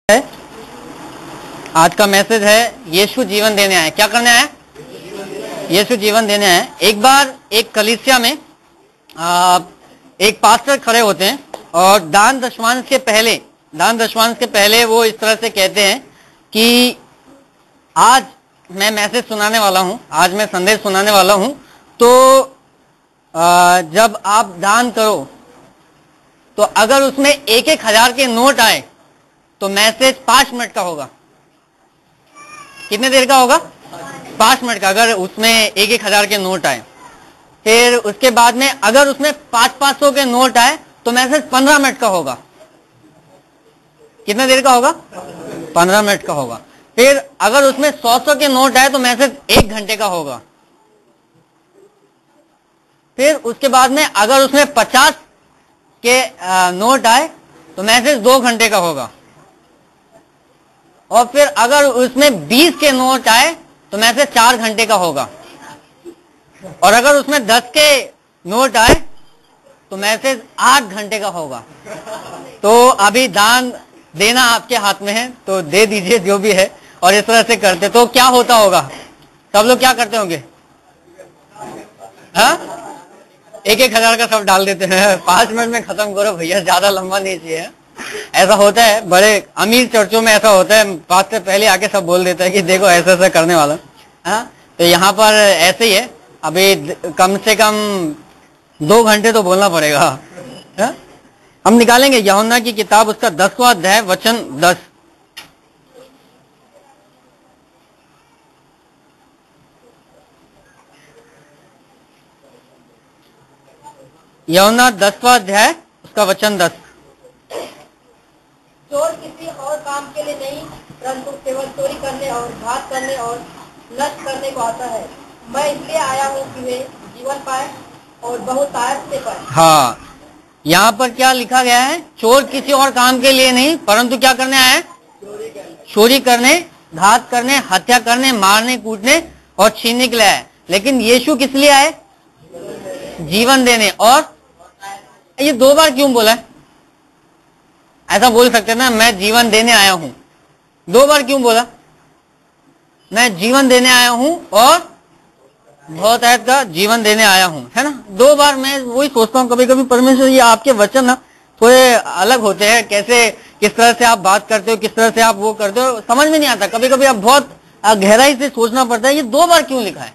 है। आज का मैसेज है यीशु जीवन देने आए। क्या करने आए? यीशु जीवन देने आए। एक बार एक कलीसिया में एक पास्टर खड़े होते हैं और दान दशमांश के पहले वो इस तरह से कहते हैं कि आज मैं मैसेज सुनाने वाला हूं, आज मैं संदेश सुनाने वाला हूं, तो जब आप दान करो तो अगर उसमें 1,000 के नोट आए तो मैसेज 5 मिनट का होगा। कितने देर का होगा? 5 मिनट का। अगर उसमें 1,000 के नोट आए, फिर उसके बाद में अगर उसमें 500 के नोट आए तो मैसेज 15 मिनट का होगा। कितने देर का होगा? 15 मिनट का होगा। फिर अगर उसमें 100 के नोट आए तो मैसेज 1 घंटे का होगा। फिर उसके बाद में अगर उसमें 50 के नोट आए तो मैसेज 2 घंटे का होगा। और फिर अगर उसमें 20 के नोट आए तो मैसेज 4 घंटे का होगा। और अगर उसमें 10 के नोट आए तो मैसेज 8 घंटे का होगा। तो अभी दान देना आपके हाथ में है, तो दे दीजिए जो भी है। और इस तरह से करते तो क्या होता होगा? सब लोग क्या करते होंगे? हाँ, 1,000 का सब डाल देते हैं। 5 मिनट में खत्म करो भैया, ज्यादा लंबा नहीं चाहिए। ऐसा होता है, बड़े अमीर चर्चों में ऐसा होता है, बात से पहले आके सब बोल देता है कि देखो ऐसा ऐसा करने वाला। हाँ, तो यहाँ पर ऐसे ही है। अभी कम से कम 2 घंटे तो बोलना पड़ेगा। हा? हम निकालेंगे यूहन्ना की किताब, उसका 10वां अध्याय वचन 10। यूहन्ना 10वां अध्याय उसका वचन 10। चोर किसी और काम के लिए नहीं, परंतु केवल चोरी करने और घात करने और नष्ट करने को आता है। मैं इसलिए आया हूँ कि वे जीवन पाए और बहुतायत से पाए। हाँ, यहाँ पर क्या लिखा गया है? चोर किसी और काम के लिए नहीं, परंतु क्या करने आया है? चोरी करने, घात करने, हत्या करने, मारने, कूटने और छीनने के लिए आए। लेकिन यीशु किस लिए आए? जीवन देने। और ये 2 बार क्यों बोला है? ऐसा बोल सकते ना, मैं जीवन देने आया हूं। 2 बार क्यों बोला? मैं जीवन देने आया हूं और बहुतायत का जीवन देने आया हूं, है ना। 2 बार। मैं वही सोचता हूँ कभी कभी परमेश्वर, ये आपके वचन ना थोड़े अलग होते हैं। कैसे, किस तरह से आप बात करते हो, किस तरह से आप वो करते हो, समझ में नहीं आता। कभी कभी आप बहुत गहराई से सोचना पड़ता है, ये 2 बार क्यों लिखा है?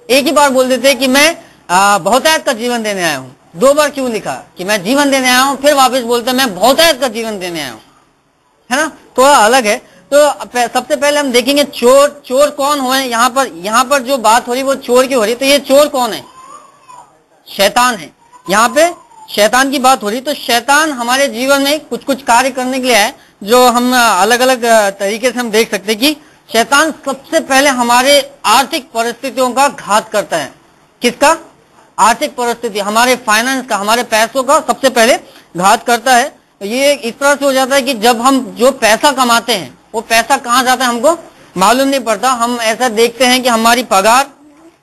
एक ही बार बोल देते हैं कि मैं बहुतायत का जीवन देने आया हूं। 2 बार क्यों लिखा कि मैं जीवन देने आया हूं, फिर वापस बोलते हैं मैं बहुतायत का जीवन देने आया हूं, है ना। थोड़ा अलग है। तो सबसे पहले हम देखेंगे चोर कौन हो। यहाँ पर जो बात हो रही वो चोर की हो रही। तो ये चोर कौन है? शैतान है। यहाँ पे शैतान की बात हो रही। तो शैतान हमारे जीवन में कुछ कुछ कार्य करने के लिए है, जो हम अलग अलग तरीके से हम देख सकते हैं कि शैतान सबसे पहले हमारे आर्थिक परिस्थितियों का घात करता है। किसका? आर्थिक परिस्थिति, हमारे फाइनेंस का, हमारे पैसों का सबसे पहले घात करता है। ये इस तरह से हो जाता है कि जब हम जो पैसा कमाते हैं वो पैसा कहाँ जाता है हमको मालूम नहीं पड़ता। हम ऐसा देखते हैं कि हमारी पगार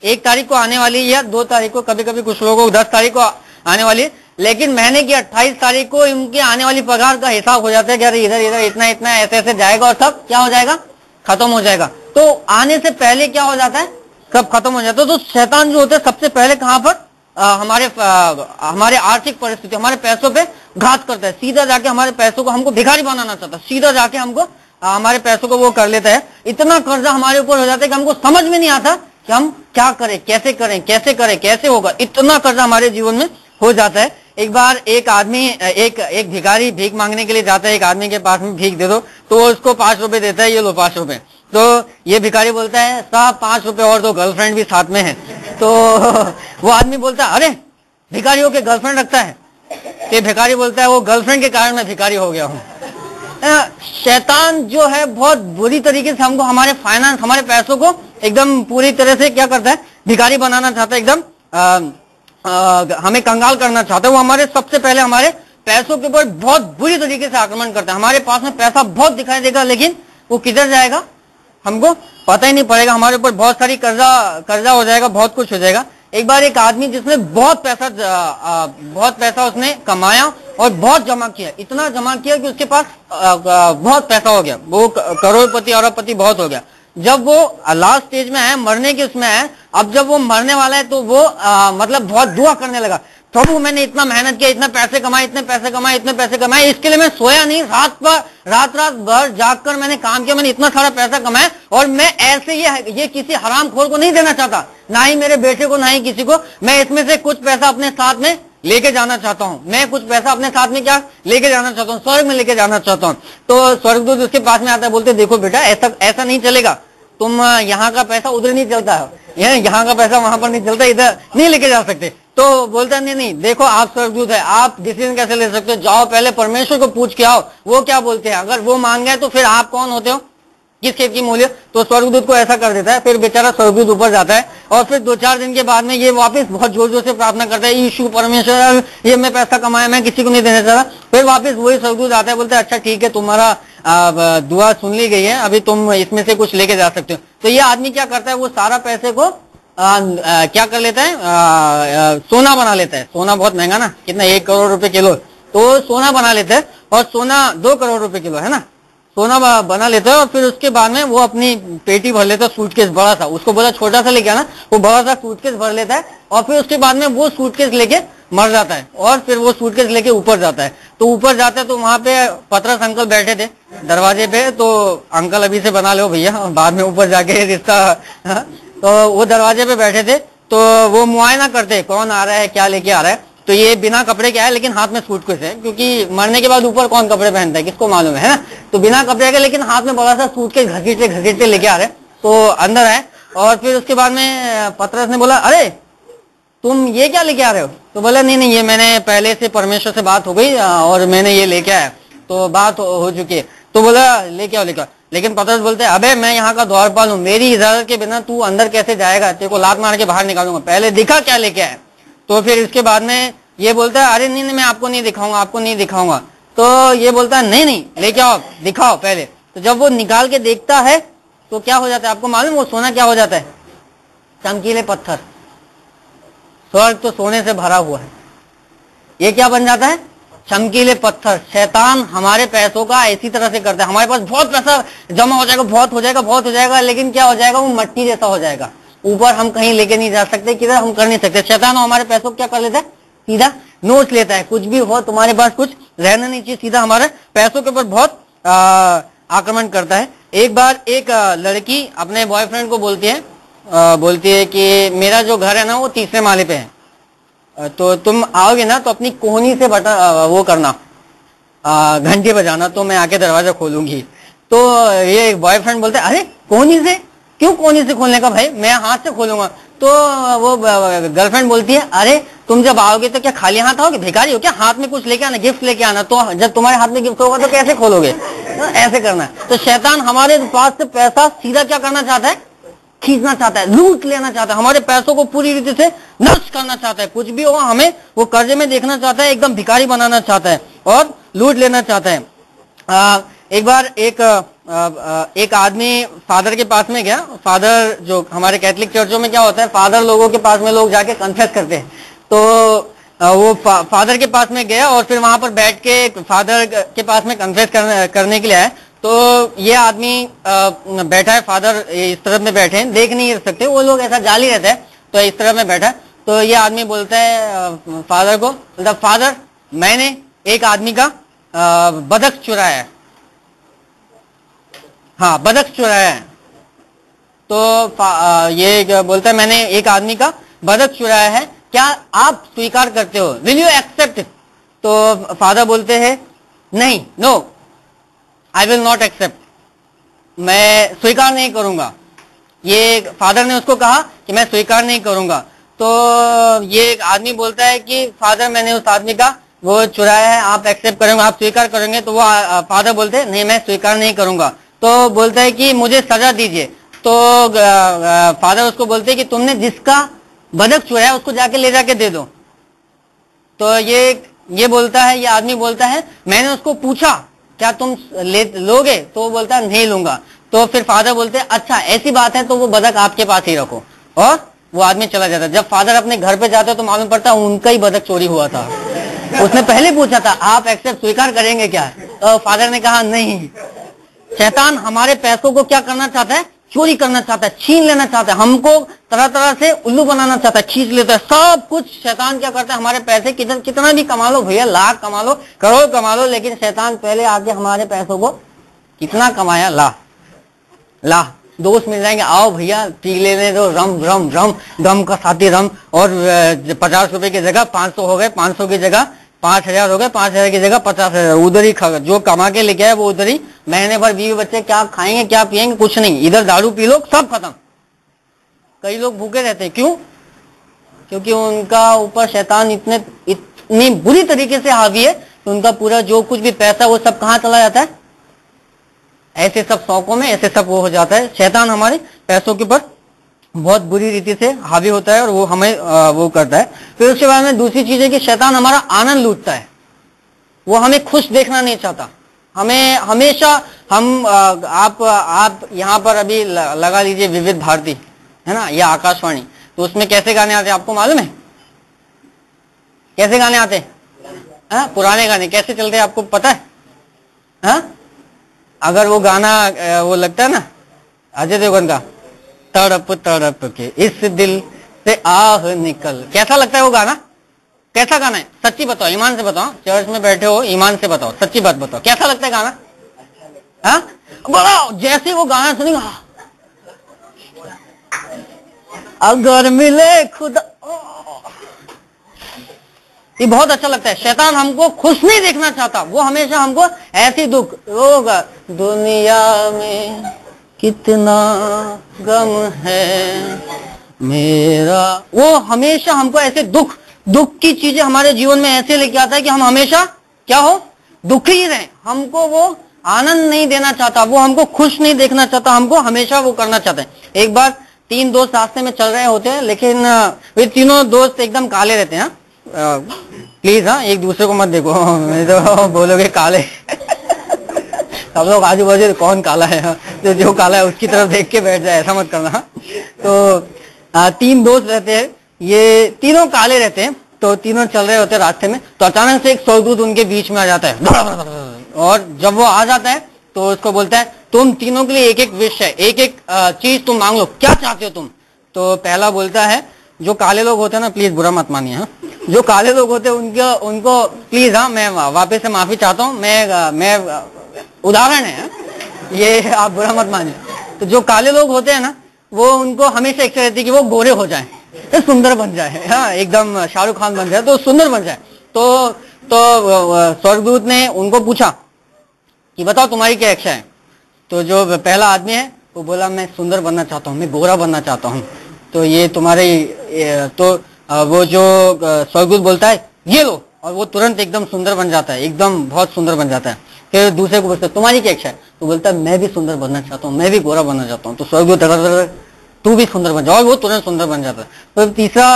1 तारीख को आने वाली है या 2 तारीख को, कभी कभी कुछ लोगों को 10 तारीख को आने वाली है, लेकिन महीने की 28 तारीख को इनकी आने वाली पगार का हिसाब हो जाता है कि अरे इधर इधर इतना इतना ऐसे ऐसे जाएगा और सब क्या हो जाएगा? खत्म हो जाएगा। तो आने से पहले क्या हो जाता है? सब खत्म हो जाता है। तो शैतान जो होता है सबसे पहले कहाँ पर हमारे आर्थिक परिस्थिति, हमारे पैसों पे घात करता है। सीधा जाके हमारे पैसों को हमको भिखारी बनाना चाहता है। सीधा जाके हमको हमारे पैसों को वो कर लेता है। इतना कर्जा हमारे ऊपर हो जाता है कि हमको समझ में नहीं आता कि हम क्या करें, कैसे करें, कैसे होगा। इतना कर्जा हमारे जीवन में हो जाता है। एक बार एक आदमी, एक भिखारी भीख मांगने के लिए जाता है। एक आदमी के पास में भीख दे दो, तो वो उसको 5 रुपए देता है। ये लो 5 रुपए। तो ये भिखारी बोलता है साहब 5 रुपए और दो, गर्लफ्रेंड भी साथ में है। तो वो आदमी बोलता है अरे भिखारियों के गर्लफ्रेंड रखता है? तो भिखारी बोलता है वो गर्लफ्रेंड के कारण मैं भिखारी हो गया हूँ। शैतान जो है बहुत बुरी तरीके से हमको, हमारे फाइनेंस, हमारे पैसों को एकदम पूरी तरह से क्या करता है? भिखारी बनाना चाहता है। एकदम हमें कंगाल करना चाहता है। वो हमारे सबसे पहले हमारे पैसों के ऊपर बहुत बुरी तरीके से आक्रमण करता है। हमारे पास में पैसा बहुत दिखाई देगा, लेकिन वो किधर जाएगा हमको पता ही नहीं पड़ेगा। हमारे ऊपर बहुत सारी कर्जा हो जाएगा, बहुत कुछ हो जाएगा। एक बार एक आदमी जिसने बहुत पैसा उसने कमाया और बहुत जमा किया, इतना जमा किया कि उसके पास बहुत पैसा हो गया, वो करोड़पति अरबपति बहुत हो गया। जब वो लास्ट स्टेज में है, मरने के उसमें है, अब जब वो मरने वाला है तो वो मतलब बहुत दुआ करने लगा, प्रभु मैंने इतना मेहनत किया, इतने पैसे कमाए, इतने पैसे कमाए, इतने पैसे कमाए, इसके लिए मैं सोया नहीं, रात भर जागकर मैंने काम किया, मैंने इतना सारा पैसा कमाया और मैं ऐसे ये किसी हरामखोर को नहीं देना चाहता, ना ही मेरे बेटे को, ना ही किसी को। मैं इसमें से कुछ पैसा अपने साथ में लेके जाना चाहता हूँ, मैं कुछ पैसा अपने साथ में क्या लेके जाना चाहता हूँ, स्वर्ग में लेके जाना चाहता हूँ। तो स्वर्गदूत उसके पास में आता है, बोलते देखो बेटा ऐसा नहीं चलेगा, तुम यहाँ का पैसा उधर नहीं चलता है, यहाँ का पैसा वहां पर नहीं चलता, इधर नहीं लेके जा सकते। तो बोलता नहीं देखो आप स्वर्गदूत है, आप डिसीजन कैसे ले सकते हो, जाओ पहले परमेश्वर को पूछ के आओ वो क्या बोलते हैं, अगर वो मान गए तो फिर आप कौन होते हो, किस खेत की मूल्य। तो स्वर्गदूत को ऐसा कर देता है, फिर बेचारा स्वर्गदूत ऊपर जाता है और फिर 2-4 दिन के बाद में ये वापस बहुत जोर जोर से प्रार्थना करता है, यीशु परमेश्वर ये मैं पैसा कमाया, मैं किसी को नहीं देना चाहता। फिर वापस वही स्वर्गदूत आता है, बोलता है अच्छा ठीक है, तुम्हारा दुआ सुन ली गई है, अभी तुम इसमें से कुछ लेके जा सकते हो। तो ये आदमी क्या करता है, वो सारा पैसे को क्या कर लेता है, सोना बना लेता है। सोना बहुत महंगा ना, कितना 1 करोड़ रुपए किलो, तो सोना बना लेता है और सोना 2 करोड़ रुपए किलो है ना, सोना बना लेता है। और फिर उसके बाद में वो अपनी पेटी भर लेता है, सूटकेस बड़ा सा, उसको बोला छोटा सा लेके आना, वो बड़ा सा सूटकेस भर लेता है और फिर उसके बाद में वो सूटकेस लेके मर जाता है और फिर वो सूटकेस लेके ऊपर जाता है। तो ऊपर जाता है तो वहां पे पतरस अंकल बैठे थे दरवाजे पे, तो अंकल अभी से बना लो भैया, बाद में ऊपर जाके रिश्ता। तो वो दरवाजे पे बैठे थे, तो वो मुआयना करते कौन आ रहा है, क्या लेके आ रहा है। तो ये बिना कपड़े के आया लेकिन हाथ में सूटकेस है, क्योंकि मरने के बाद ऊपर कौन कपड़े पहनता है, किसको मालूम है ना। तो बिना कपड़े के लेकिन हाथ में बड़ा सा सूटकेस घसीटते लेके आ रहे, तो अंदर आए और फिर उसके बाद में पतरस ने बोला अरे तुम ये क्या लेके आ रहे हो। तो बोला नहीं ये मैंने पहले से परमेश्वर से बात हो गई और मैंने ये लेके आया, तो बात हो चुकी है। तो बोला लेके आओ। लेकिन पतरस बोलते हैं अबे मैं यहाँ का द्वारपाल हूँ, मेरी इजाजत के बिना तू अंदर कैसे जाएगा, तेरे को लात मार के बाहर निकालूंगा, पहले दिखा क्या लेके आया। तो फिर इसके बाद में ये बोलता है अरे नहीं मैं आपको नहीं दिखाऊंगा। तो ये बोलता है नहीं लेके आओ, दिखाओ पहले। तो जब वो निकाल के देखता है तो क्या हो जाता है आपको मालूम, वो सोना क्या हो जाता है, चमकीले पत्थर। स्वर्ग तो सोने से भरा हुआ है, ये क्या बन जाता है, चमकीले पत्थर। शैतान हमारे पैसों का इसी तरह से करता है, हमारे पास बहुत पैसा जमा हो जाएगा, बहुत हो जाएगा, लेकिन क्या हो जाएगा, वो मट्टी जैसा हो जाएगा, ऊपर हम कहीं लेके नहीं जा सकते, किधर हम कर नहीं सकते। शैतान हमारे पैसों को क्या कर लेता है, सीधा नोच लेता है, कुछ भी हो तुम्हारे पास कुछ रहना नहीं चाहिए, सीधा हमारे पैसों के ऊपर बहुत आक्रमण करता है। एक बार एक लड़की अपने बॉयफ्रेंड को बोलती है कि मेरा जो घर है ना वो 3रे माले पे है, तो तुम आओगे ना तो अपनी कोहनी से वो करना, घंटी बजाना, तो मैं आके दरवाजा खोलूंगी। तो ये बॉयफ्रेंड बोलता है अरे कोहनी से, क्यों कोहनी से खोलने का भाई, मैं हाथ से खोलूंगा। तो वो गर्लफ्रेंड बोलती है अरे तुम जब आओगे तो क्या खाली हाथ आओगे, भिखारी हो क्या, हाथ में कुछ लेके आना, गिफ्ट लेके आना, तो जब तुम्हारे हाथ में गिफ्ट होगा तो कैसे खोलोगे, ऐसे करना है। तो शैतान हमारे पास से पैसा सीधा क्या करना चाहता है, खींचना चाहता है, लूट लेना चाहता है, हमारे पैसों को पूरी रीति से नष्ट करना चाहता है, कुछ भी हो हमें वो कर्जे में देखना चाहता है, एकदम भिखारी बनाना चाहता है और लूट लेना चाहता है। एक बार एक आदमी फादर के पास में गया। फादर जो हमारे कैथोलिक चर्चों में क्या होता है, फादर लोगों के पास में लोग जाके कन्फेस करते हैं, तो वो फादर के पास में गया और फिर वहां पर बैठ के फादर के पास में कन्फेस करने के लिए आया। तो ये आदमी बैठा है, फादर इस तरफ में बैठे हैं, देख नहीं सकते, वो लोग ऐसा जाली रहता है, तो इस तरफ में बैठा है। तो ये आदमी बोलता है फादर को, बोलता फादर मैंने एक आदमी का बदक चुराया है, हाँ बदक चुराया है। तो ये बोलता है मैंने एक आदमी का बदक चुराया है, क्या आप स्वीकार करते हो, विल यू एक्सेप्ट इट। तो फादर बोलते हैं नहीं, no I will not accept, मैं स्वीकार नहीं करूंगा। ये फादर ने उसको कहा कि मैं स्वीकार नहीं करूंगा। तो ये आदमी बोलता है कि फादर मैंने उस आदमी का वो चुराया है, आप एक्सेप्ट करेंगे, आप स्वीकार करेंगे। तो वो फादर बोलते हैं नहीं मैं स्वीकार नहीं करूंगा। तो बोलता है कि मुझे सजा दीजिए। तो फादर उसको बोलते हैं कि तुमने जिसका बदक चुराया उसको जाके ले जाके दे दो। तो ये बोलता है, ये आदमी बोलता है मैंने उसको पूछा क्या तुम लोगे, तो वो बोलता है नहीं लूंगा। तो फिर फादर बोलते हैं अच्छा ऐसी बात है तो वो बदक आपके पास ही रखो और वो आदमी चला जाता है। जब फादर अपने घर पे जाते तो मालूम पड़ता उनका ही बतख चोरी हुआ था। उसने पहले पूछा था आप एक्सेप्ट स्वीकार करेंगे क्या, तो फादर ने कहा नहीं। शैतान हमारे पैसों को क्या करना चाहता है, चोरी करना चाहता है, छीन लेना चाहता है, हमको तरह तरह से उल्लू बनाना चाहता है, खींच लेता है सब कुछ। शैतान क्या करता है, हमारे पैसे कितना भी कमा लो भैया, लाख कमा लो, करोड़ कमा लो, लेकिन शैतान पहले आके हमारे पैसों को कितना कमाया, ला दोस्त मिल जाएंगे, आओ भैया पी लेने दो, रम रम रम गम का साथी रम, और 50 रुपए की जगह 500 हो गए, 500 की जगह 5000 हो गए, 5000 की जगह 50,000, उधर ही जो कमा के लेके आए वो उधर ही। महीने भर बीवी बच्चे क्या खाएंगे क्या पिएंगे, कुछ नहीं, इधर दारू पी लो सब खत्म। कई लोग भूखे रहते हैं, क्यों? क्योंकि उनका ऊपर शैतान इतनी बुरी तरीके से हावी है कि उनका पूरा जो कुछ भी पैसा वो सब कहाँ चला जाता है, ऐसे सब शौकों में, ऐसे सब वो हो जाता है। शैतान हमारे पैसों के ऊपर बहुत बुरी रीति से हावी होता है और वो हमें वो करता है। फिर उसके बाद में दूसरी चीज है कि शैतान हमारा आनंद लूटता है, वो हमें खुश देखना नहीं चाहता। हमें हमेशा आप यहाँ पर अभी लगा लीजिए विविध भारती है ना, या आकाशवाणी, तो उसमें कैसे गाने आते हैं आपको मालूम है? कैसे गाने आते हैं? पुराने गाने कैसे चलते हैं आपको पता है? अगर वो गाना वो लगता है ना अजय देवगन का, तड़प तड़प के इस दिल से आह निकल, कैसा लगता है वो गाना? कैसा गाना है? सच्ची बताओ, ईमान से बताओ, चर्च में बैठे हो, ईमान से बताओ, सच्ची बात बताओ, कैसा लगता है गाना? बड़ा जैसे वो गाना सुनेगा, अगर मिले खुदा, ये बहुत अच्छा लगता है। शैतान हमको खुश नहीं देखना चाहता, वो हमेशा हमको ऐसी दुख रोग, दुनिया में कितना गम है मेरा, वो हमेशा हमको ऐसे दुख की चीजें हमारे जीवन में ऐसे लेके आता है कि हम हमेशा क्या हो, दुखी ही रहे। हमको वो आनंद नहीं देना चाहता, वो हमको खुश नहीं देखना चाहता, हमको हमेशा वो करना चाहता है। एक बार 3 दोस्त रास्ते में चल रहे होते हैं, लेकिन वे तीनों दोस्त एकदम काले रहते हैं। प्लीज एक दूसरे को मत देखो, नहीं तो बोलोगे काले। सब लोग आजू बाजू कौन काला है, तो जो काला है उसकी तरफ देख के बैठ जाए, ऐसा मत करना। तो 3 दोस्त रहते हैं, ये तीनों काले रहते हैं, तो तीनों चल रहे होते हैं रास्ते में, तो अचानक से एक स्वर्गदूत उनके बीच में आ जाता है, और जब वो आ जाता है तो उसको बोलता है तुम तीनों के लिए एक एक विश है, एक एक चीज तुम मांग लो, क्या चाहते हो तुम? तो पहला बोलता है, जो काले लोग होते हैं ना, प्लीज बुरा मत मानिए, जो काले लोग होते हैं उनको प्लीज, मैं वापस से माफी चाहता हूँ, मैं उदाहरण है ये, आप बुरा मत मानिए। तो जो काले लोग होते हैं ना, वो उनको हमेशा इच्छा रहती है कि वो गोरे हो जाएं, सुंदर बन जाए, एकदम शाहरुख खान बन जाए, तो सुंदर बन जाए। तो स्वर्गदूत ने उनको पूछा कि बताओ तुम्हारी क्या इच्छा है? तो जो पहला आदमी है वो बोला मैं सुंदर बनना चाहता हूँ, मैं गोरा बनना चाहता हूँ। तो ये तुम्हारे, तो वो जो स्वर्गदूत बोलता है ये लो, और वो तुरंत एकदम सुंदर बन जाता है, एकदम बहुत सुंदर बन जाता है। फिर दूसरे को बोलता है तुम्हारी क्या इच्छा है? तो बोलता है मैं भी सुंदर बनना चाहता हूँ, मैं भी गोरा बनना चाहता हूँ। तो स्वर्गदूत तू भी सुंदर बन जाओ, वो तुरंत सुंदर बन जाता है। तो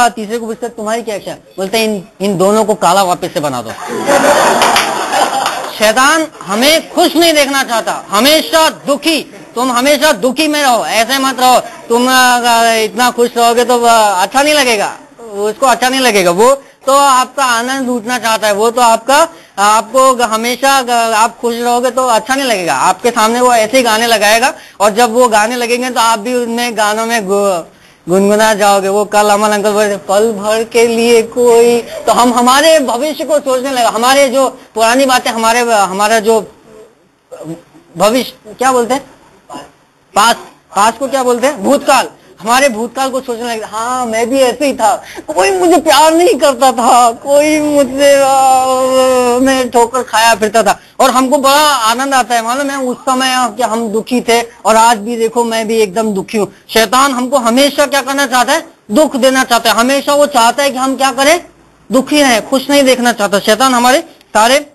तीसरे को पूछता है तुम्हारी क्या इच्छा है? बोलता है इन दोनों को काला वापस से बना दो। शैतान हमें खुश नहीं देखना चाहता, हमेशा दुखी, तुम हमेशा दुखी में रहो, ऐसे मत रहो। तुम इतना खुश रहोगे तो अच्छा नहीं लगेगा, उसको अच्छा नहीं लगेगा। वो तो आपका आनंद लूटना चाहता है, वो तो आपको हमेशा आप खुश रहोगे तो अच्छा नहीं लगेगा। आपके सामने वो ऐसे गाने लगाएगा, और जब वो गाने लगेंगे तो आप भी उनमें गानों में गुनगुना जाओगे। वो कल अमन अंकल बोले पल भर के लिए कोई, तो हम हमारे भविष्य को सोचने लगा, हमारे जो पुरानी बातें, हमारा जो भविष्य क्या बोलते हैं, पास को क्या बोलते हैं, भूतकाल, हमारे भूतकाल को सोचने लगे, हाँ मैं भी ऐसे ही था, कोई मुझे प्यार नहीं करता था, कोई मुझसे मैं ठोकर खाया फिरता था, और हमको बड़ा आनंद आता है। मालूम है उस समय क्या हम दुखी थे, और आज भी देखो मैं भी एकदम दुखी हूँ। शैतान हमको हमेशा क्या करना चाहता है, दुख देना चाहता है, हमेशा वो चाहता है कि हम क्या करें, दुखी रहें, खुश नहीं देखना चाहता। शैतान हमारे सारे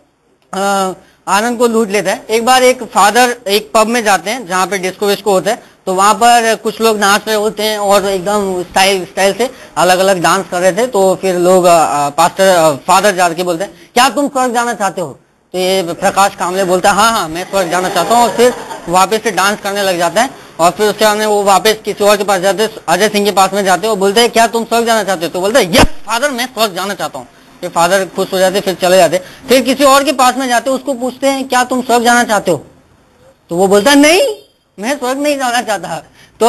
आनंद को लूट लेता है। एक बार एक फादर एक पब में जाते हैं जहाँ पे डिस्को विस्को होता है, तो वहां पर कुछ लोग नाच रहे होते हैं और एकदम स्टाइल से अलग अलग डांस कर रहे थे। तो फिर लोग फादर जाके बोलते हैं क्या तुम स्वर्ग जाना चाहते हो? तो ये प्रकाश कामले बोलता है हाँ मैं स्वर्ग जाना चाहता हूँ, और फिर वापस से डांस करने लग जाता है। और फिर उसके बाद में वो वापस किसी और के पास जाते, अजय सिंह के पास में जाते, वो बोलते हैं क्या तुम स्वर्ग जाना चाहते हो? तो बोलते हैं यस फादर, मैं स्वर्ग जाना चाहता हूँ। फिर फादर खुश हो जाते, फिर चले जाते। फिर किसी और के पास में जाते, उसको पूछते हैं क्या तुम स्वर्ग जाना चाहते हो? तो वो बोलता है नहीं, मैं स्वर्ग नहीं जाना चाहता। तो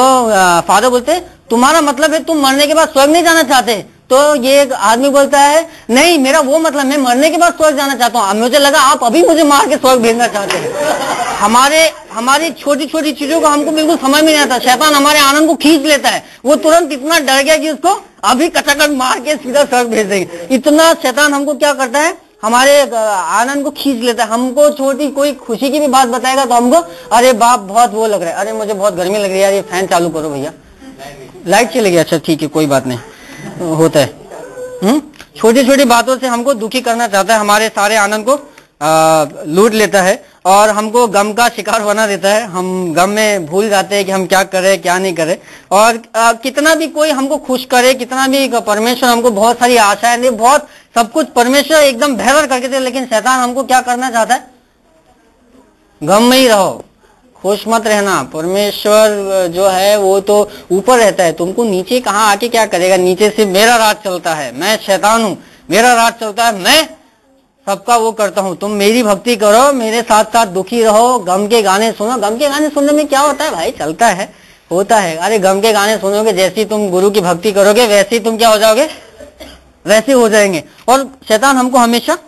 फादर बोलते तुम्हारा मतलब है तुम मरने के बाद स्वर्ग नहीं जाना चाहते? तो ये एक आदमी बोलता है नहीं, मेरा वो मतलब मैं मरने के बाद स्वर्ग जाना चाहता हूँ। मुझे लगा आप अभी मुझे मार के स्वर्ग भेजना चाहते हैं। हमारी छोटी छोटी चीजों को हमको बिल्कुल समझ में नहीं आता। शैतान हमारे आनंद को खींच लेता है, वो तुरंत इतना डर गया कि उसको अभी कटाकट मार के सीधा स्वर्ग भेज देंगे। इतना शैतान हमको क्या करता है, हमारे आनंद को खींच लेता है। हमको छोटी कोई खुशी की भी बात बताएगा तो हमको अरे बाप बहुत वो लग रहा है, अरे मुझे बहुत गर्मी लग रही है यार, ये फैन चालू करो भैया, लाइट चली गई, अच्छा ठीक है कोई बात नहीं, होता है। छोटी छोटी बातों से हमको दुखी करना चाहता है, हमारे सारे आनंद को लूट लेता है और हमको गम का शिकार बना देता है। हम गम में भूल जाते हैं कि हम क्या करें क्या नहीं करें। और कितना भी कोई हमको खुश करे, कितना भी परमेश्वर हमको बहुत सारी आशाएं दे, बहुत सब कुछ परमेश्वर एकदम बेहतर करके दे, लेकिन शैतान हमको क्या करना चाहता है, गम में ही रहो, खुश मत रहना। परमेश्वर जो है वो तो ऊपर रहता है, तुमको नीचे कहाँ आके क्या करेगा? नीचे से मेरा राज चलता है, मैं शैतान हूँ, मेरा राज चलता है, मैं सबका वो करता हूँ। तुम मेरी भक्ति करो, मेरे साथ साथ दुखी रहो, गम के गाने सुनो। गम के गाने सुनने में क्या होता है भाई, चलता है, होता है। अरे गम के गाने सुनोगे, जैसी तुम गुरु की भक्ति करोगे वैसे ही तुम क्या हो जाओगे, वैसे हो जाएंगे। और शैतान हमको हमेशा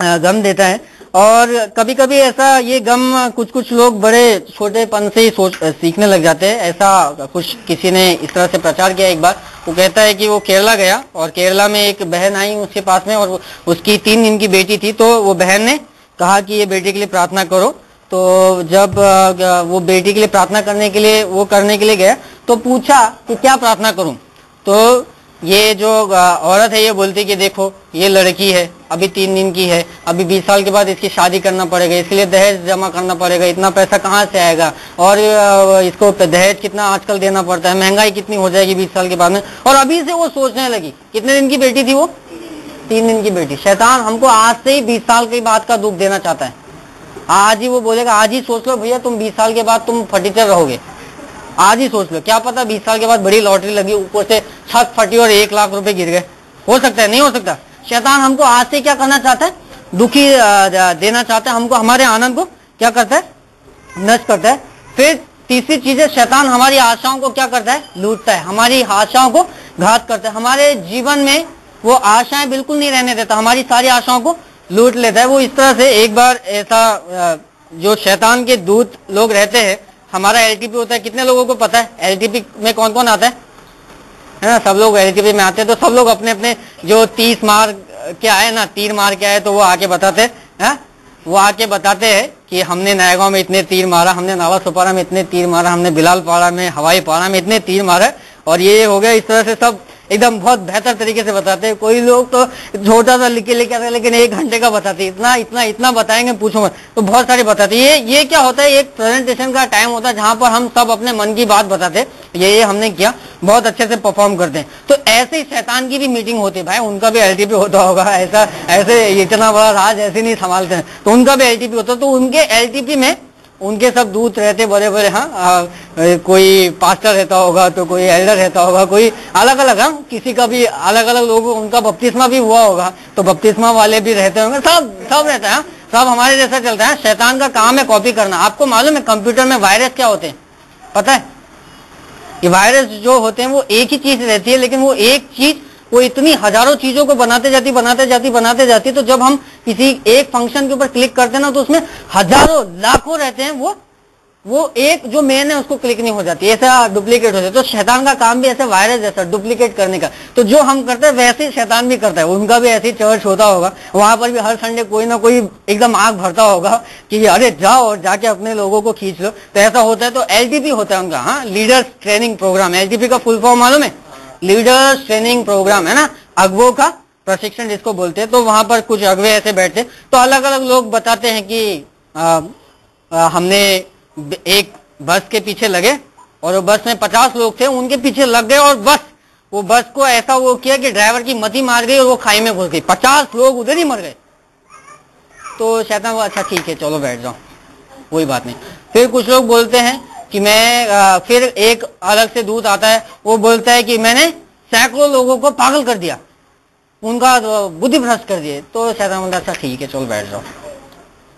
गम देता है। और कभी कभी ऐसा ये गम कुछ लोग बड़े छोटेपन से ही सीखने लग जाते हैं। ऐसा कुछ किसी ने इस तरह से प्रचार किया एक बार। वो कहता है कि वो केरला गया और केरला में एक बहन आई उसके पास में, और उसकी 3 दिन की बेटी थी। तो वो बहन ने कहा कि ये बेटी के लिए प्रार्थना करो। तो जब वो बेटी के लिए प्रार्थना करने के लिए गया तो पूछा कि क्या प्रार्थना करूं? तो ये जो औरत है ये बोलती कि देखो ये लड़की है, अभी 3 दिन की है, अभी 20 साल के बाद इसकी शादी करना पड़ेगा, इसके लिए दहेज जमा करना पड़ेगा, इतना पैसा कहाँ से आएगा, और इसको दहेज कितना आजकल देना पड़ता है, महंगाई कितनी हो जाएगी 20 साल के बाद में। और अभी से वो सोचने लगी। कितने दिन की बेटी थी वो? 3 दिन की बेटी। शैतान हमको आज से ही 20 साल के बाद का दुख देना चाहता है। आज ही वो बोलेगा, आज ही सोच लो भैया तुम 20 साल के बाद तुम फटीचर रहोगे, आज ही सोच लो। क्या पता 20 साल के बाद बड़ी लॉटरी लगी, ऊपर से छत फटी और 1 लाख रुपए गिर गए, हो सकता है, नहीं हो सकता। शैतान हमको आज से क्या करना चाहता है, दुखी देना चाहता है हमको, हमारे आनंद को क्या करता है, नष्ट करता है। फिर तीसरी चीज है, शैतान हमारी आशाओं को क्या करता है, लूटता है, हमारी आशाओं को घात करता है। हमारे जीवन में वो आशाएं बिल्कुल नहीं रहने देता, हमारी सारी आशाओं को लूट लेता है। वो इस तरह से एक बार ऐसा जो शैतान के दूत लोग रहते हैं, हमारा एलटीपी होता है, कितने लोगों को पता है एलटीपी में कौन कौन आता है ना? सब लोग एलटीपी में आते हैं। तो सब लोग अपने अपने जो 30 मार क्या है ना, तीर मार क्या है, तो वो आके बताते हैं, वो आके बताते हैं कि हमने नयागांव में इतने तीर मारा, हमने नावा सुपारा में इतने तीर मारा, हमने बिलाल पाड़ा में, हवाई पाड़ा में इतने तीर मारा, और ये हो गया। इस तरह से सब एकदम बहुत बेहतर तरीके से बताते हैं। कोई लोग तो छोटा सा लिख के लेके आते हैं, लेकिन 1 घंटे का बताते हैं, इतना इतना इतना बताएंगे पूछो मत। तो बहुत सारे बताते हैं। ये क्या होता है, एक प्रेजेंटेशन का टाइम होता है जहां पर हम सब अपने मन की बात बताते हैं, ये हमने किया, बहुत अच्छे से परफॉर्म करते हैं। तो ऐसे ही शैतान की भी मीटिंग होती है भाई, उनका भी एलटीपी होता होगा। ऐसे इतना बड़ा राज ऐसे नहीं संभालते हैं, तो उनका भी एलटीपी होता है। तो उनके एलटीपी में उनके सब दूत रहते बड़े बड़े। हाँ, कोई पास्टर रहता होगा, तो कोई एल्डर रहता होगा, कोई अलग अलग, हाँ, किसी का भी अलग अलग लोग, उनका बपतिस्मा भी हुआ होगा, तो बपतिस्मा वाले भी रहते होंगे, सब रहता है। सब हमारे जैसा चलता है। शैतान का काम है कॉपी करना। आपको मालूम है कंप्यूटर में वायरस क्या होते हैं, पता है? ये वायरस जो होते हैं वो एक ही चीज रहती है, लेकिन वो एक चीज वो इतनी हजारों चीजों को बनाते जाती। तो जब हम किसी एक फंक्शन के ऊपर क्लिक करते हैं ना, तो उसमें हजारों लाखों रहते हैं, वो एक जो मेन है उसको क्लिक नहीं हो जाती, ऐसा डुप्लीकेट हो जाता है। तो शैतान का काम भी ऐसे वायरस जैसा डुप्लीकेट करने का। तो जो हम करते हैं वैसे ही शैतान भी करता है। उनका भी ऐसे ही चर्च होता होगा, वहां पर भी हर संडे कोई ना कोई एकदम आग भरता होगा कि अरे जाओ और जाके अपने लोगों को खींच लो। तो ऐसा होता है। तो एलटीपी होता है उनका, हाँ, लीडर्स ट्रेनिंग प्रोग्राम। एलटीपी का फुल फॉर्म मालूम है? लीडर्स ट्रेनिंग प्रोग्राम, है ना, अगुवों का प्रशिक्षण जिसको बोलते हैं। तो वहां पर कुछ अगुवे ऐसे बैठते, तो अलग अलग लोग बताते हैं कि हमने एक बस के पीछे लगे और वो बस में 50 लोग थे, उनके पीछे लग गए और वो बस को ऐसा वो किया कि ड्राइवर की मती मार गई और वो खाई में घुस गई। 50 लोग उधर ही मर गए। तो शैतान वो अच्छा ठीक है चलो बैठ जाओ, कोई बात नहीं। फिर कुछ लोग बोलते हैं कि मैं फिर एक अलग से दूत आता है, वो बोलता है कि मैंने सैकड़ों लोगों को पागल कर दिया, उनका बुद्धि भ्रष्ट कर दिए। तो शैतान बोलता अच्छा ठीक है चलो बैठ जाओ,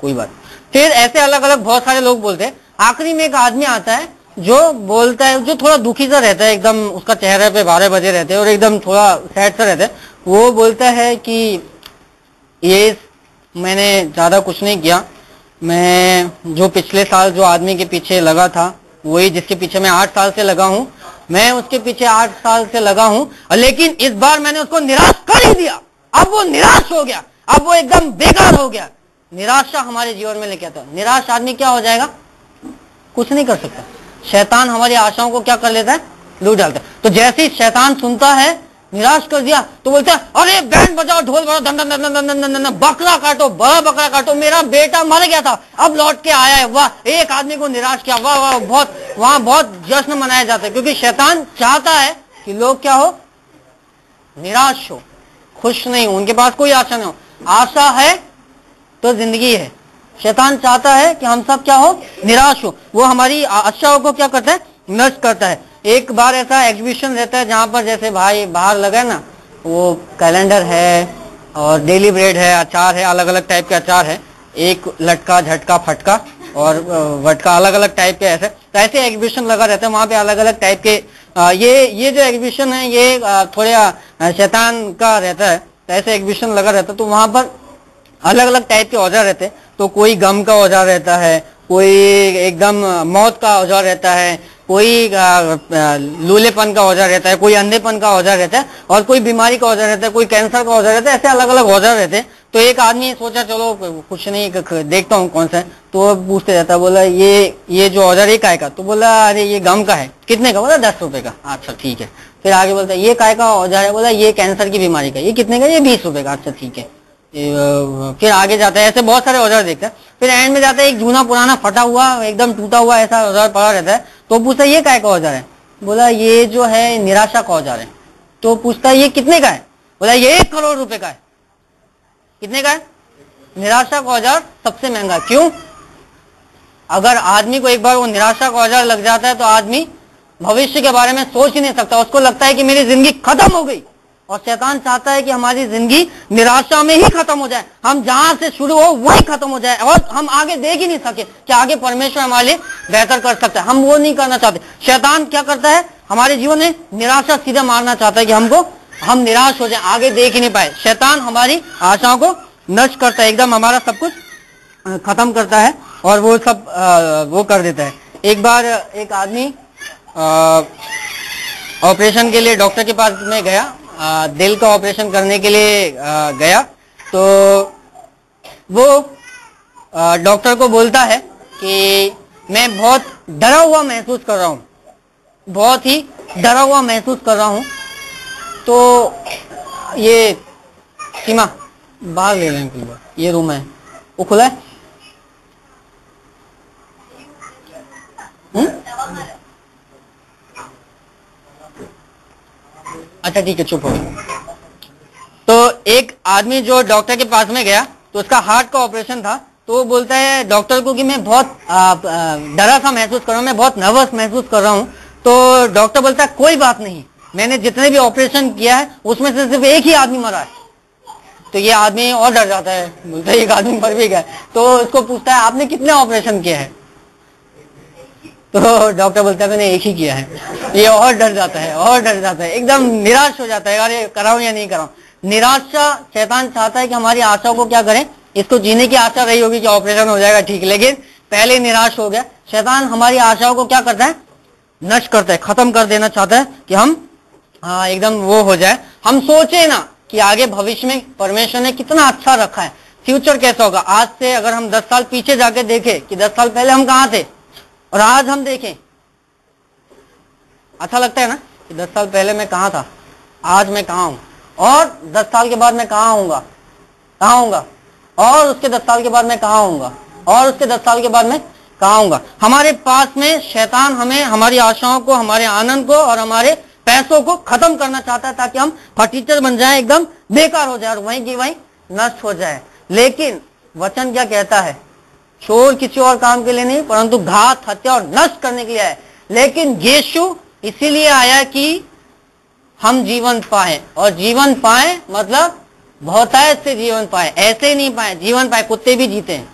कोई बात। फिर ऐसे अलग अलग बहुत सारे लोग बोलते हैं। आखिरी में एक आदमी आता है जो बोलता है, जो थोड़ा दुखी सा रहता है, एकदम उसका चेहरे पे 12 बजे रहते हैं और एकदम थोड़ा सैड सा रहता है। वो बोलता है कि ये मैंने ज्यादा कुछ नहीं किया, मैं जो पिछले साल जो आदमी के पीछे लगा था, वही जिसके पीछे मैं 8 साल से लगा हूं, मैं उसके पीछे 8 साल से लगा हूं, लेकिन इस बार मैंने उसको निराश कर ही दिया। अब वो निराश हो गया, अब वो एकदम बेकार हो गया। निराशा हमारे जीवन में लेके आता है। निराश आदमी क्या हो जाएगा, कुछ नहीं कर सकता। शैतान हमारी आशाओं को क्या कर लेता है, लूट डालता है। तो जैसे ही शैतान सुनता है निराश कर दिया तो बोलता है अरे बैंड बजाओ, ढोल बजाओ, दन दन दन दन दन दन दन, बकरा काटो, बड़ा बकरा काटो, मेरा बेटा मर गया था अब लौट के आया है, वाह। एक आदमी को निराश किया, वाह वाह, बहुत वहां बहुत जश्न मनाया जाता है, क्योंकि शैतान चाहता है कि लोग क्या हो, निराश हो, खुश नहीं हो, उनके पास कोई आशा नहीं हो। आशा है तो जिंदगी है। शैतान चाहता है कि हम सब क्या हो, निराश हो। वो हमारी आशाओं को क्या करता है, नष्ट करता है। एक बार ऐसा एग्जीबिशन रहता है जहां पर जैसे भाई बाहर लगा है ना, वो कैलेंडर है और डेली ब्रेड है, अचार है, अलग अलग टाइप के अचार है, एक लटका झटका फटका और वटका, अलग अलग टाइप के ऐसे एग्जीबिशन लगा रहता है। वहां पे अलग अलग टाइप के ये जो एग्जीबिशन है ये थोड़े शैतान का रहता है। ऐसे एग्जीबिशन लगा रहता है तो वहां पर अलग अलग टाइप के औजार रहते हैं। तो कोई गम का औजार रहता है, कोई एकदम मौत का औजार रहता है, कोई लूलेपन का औजार रहता है, कोई अंधेपन का औजार रहता है, और कोई बीमारी का औजार रहता है, कोई कैंसर का औजार रहता है। ऐसे अलग अलग औजार रहते हैं। तो एक आदमी सोचा चलो कुछ नहीं देखता हूँ कौन सा है, तो पूछते रहता, बोला ये जो औजार ये काय का, तो बोला अरे ये गम का है, कितने का, बोला 10 रुपए का, अच्छा ठीक है। फिर आगे बोलता ये काय का औजार है, बोला ये कैंसर की बीमारी का, ये कितने का, ये 20 रुपए का, अच्छा ठीक है। फिर आगे जाता है, ऐसे बहुत सारे औजार देखता है। फिर एंड में जाता है एक जूना पुराना फटा हुआ एकदम टूटा हुआ ऐसा औजार पड़ा रहता है। तो पूछता है ये काय का औजार है, बोला ये जो है निराशा का औजार है। तो पूछता है ये कितने का है, बोला ये 1 करोड़ रुपए का है। कितने का है, निराशा का औजार सबसे महंगा। क्यों, अगर आदमी को एक बार वो निराशा का औजार लग जाता है तो आदमी भविष्य के बारे में सोच ही नहीं सकता, उसको लगता है कि मेरी जिंदगी खत्म हो गई। और शैतान चाहता है कि हमारी जिंदगी निराशा में ही खत्म हो जाए, हम जहां से शुरू हो वही खत्म हो जाए और हम आगे देख ही नहीं सके कि आगे परमेश्वर हमारे लिए बेहतर कर सकता है। हम वो नहीं करना चाहते। शैतान क्या करता है, हमारे जीवन में निराशा सीधा मारना चाहता है कि हम निराश हो जाए, आगे देख ही नहीं पाए। शैतान हमारी आशाओं को नष्ट करता है, एकदम हमारा सब कुछ खत्म करता है और वो सब वो कर देता है। एक बार एक आदमी ऑपरेशन के लिए डॉक्टर के पास में गया, दिल का ऑपरेशन करने के लिए गया। तो वो डॉक्टर को बोलता है कि मैं बहुत डरा हुआ महसूस कर रहा हूँ, बहुत ही डरा हुआ महसूस कर रहा हूँ। तो ये सीमा बाहर ले लें, ये रूम है वो खुला है। अच्छा ठीक है, चुप हो। तो एक आदमी जो डॉक्टर के पास में गया तो उसका हार्ट का ऑपरेशन था। तो वो बोलता है डॉक्टर को कि मैं बहुत डरा सा महसूस कर रहा हूँ, मैं बहुत नर्वस महसूस कर रहा हूँ। तो डॉक्टर बोलता है कोई बात नहीं, मैंने जितने भी ऑपरेशन किया है उसमें से सिर्फ एक ही आदमी मरा है। तो ये आदमी और डर जाता है, बोलता है एक आदमी मर भी गया। तो उसको पूछता है आपने कितने ऑपरेशन किए हैं। तो डॉक्टर बोलता है मैंने एक ही किया है। ये और डर जाता है, और डर जाता है, एकदम निराश हो जाता है, अरे कराऊं या नहीं कराऊं। निराशा, शैतान चाहता है कि हमारी आशाओं को क्या करें, इसको जीने की आशा रही होगी कि ऑपरेशन हो जाएगा ठीक, लेकिन पहले निराश हो गया। शैतान हमारी आशाओं को क्या करता है, नष्ट करता है, खत्म कर देना चाहता है कि हम एकदम वो हो जाए। हम सोचे ना कि आगे भविष्य में परमेश्वर ने कितना अच्छा रखा है, फ्यूचर कैसा होगा। आज से अगर हम 10 साल पीछे जाके देखें कि 10 साल पहले हम कहाँ थे और आज हम देखें, अच्छा लगता है ना कि 10 साल पहले मैं कहाँ था, आज मैं कहाँ हूं, और 10 साल के बाद मैं कहाँ होऊंगा, और उसके 10 साल के बाद मैं कहाँ होऊंगा, और उसके 10 साल के बाद मैं कहाँ होऊंगा। हमारे पास में शैतान हमें हमारी आशाओं को, हमारे आनंद को और हमारे पैसों को खत्म करना चाहता है ताकि हम फटीचर बन जाएं, एकदम बेकार हो जाए और वहीं की वहीं नष्ट हो जाए। लेकिन वचन क्या कहता है, चोर किसी और काम के लिए नहीं परंतु घात, हत्या और नष्ट करने के लिए आया। लेकिन यीशु इसीलिए आया कि हम जीवन पाए, और जीवन पाए मतलब बहुतायत से जीवन पाए, ऐसे ही नहीं पाए, जीवन पाए। कुत्ते भी जीते हैं,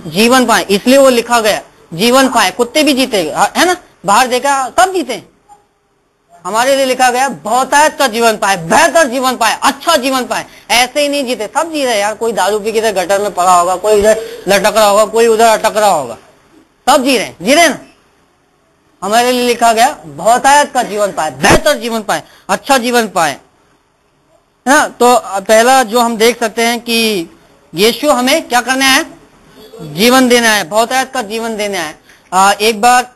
जीवन पाए, इसलिए वो लिखा गया जीवन पाए। कुत्ते भी जीते है ना, बाहर देखा सब जीते हैं। हमारे लिए लिखा गया बहुतायत का जीवन पाए, बेहतर जीवन पाए, अच्छा जीवन पाए। ऐसे ही नहीं जीते, सब जी रहे यार। कोई दारू पी के इधर गटर में पड़ा होगा, कोई इधर लटक रहा होगा, कोई उधर अटक रहा होगा, सब जी रहे ना। हमारे लिए लिखा गया बहुतायत का जीवन पाए, बेहतर जीवन पाए, अच्छा जीवन पाए, है ना। तो पहला जो हम देख सकते हैं कि यीशु हमें क्या करना है, जीवन देना है, बहुतायत का जीवन देना है। एक बार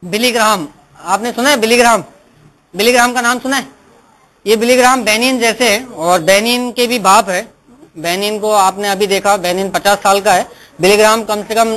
बिली ग्राहम, आपने सुना है बिली ग्राहम? बिली ग्राहम का नाम सुना है? ये बिली ग्राहम बेनिन जैसे है, और बेनिन के भी बाप है। बेनिन को आपने अभी देखा, बेनिन 50 साल का है, बिली ग्राहम कम से कम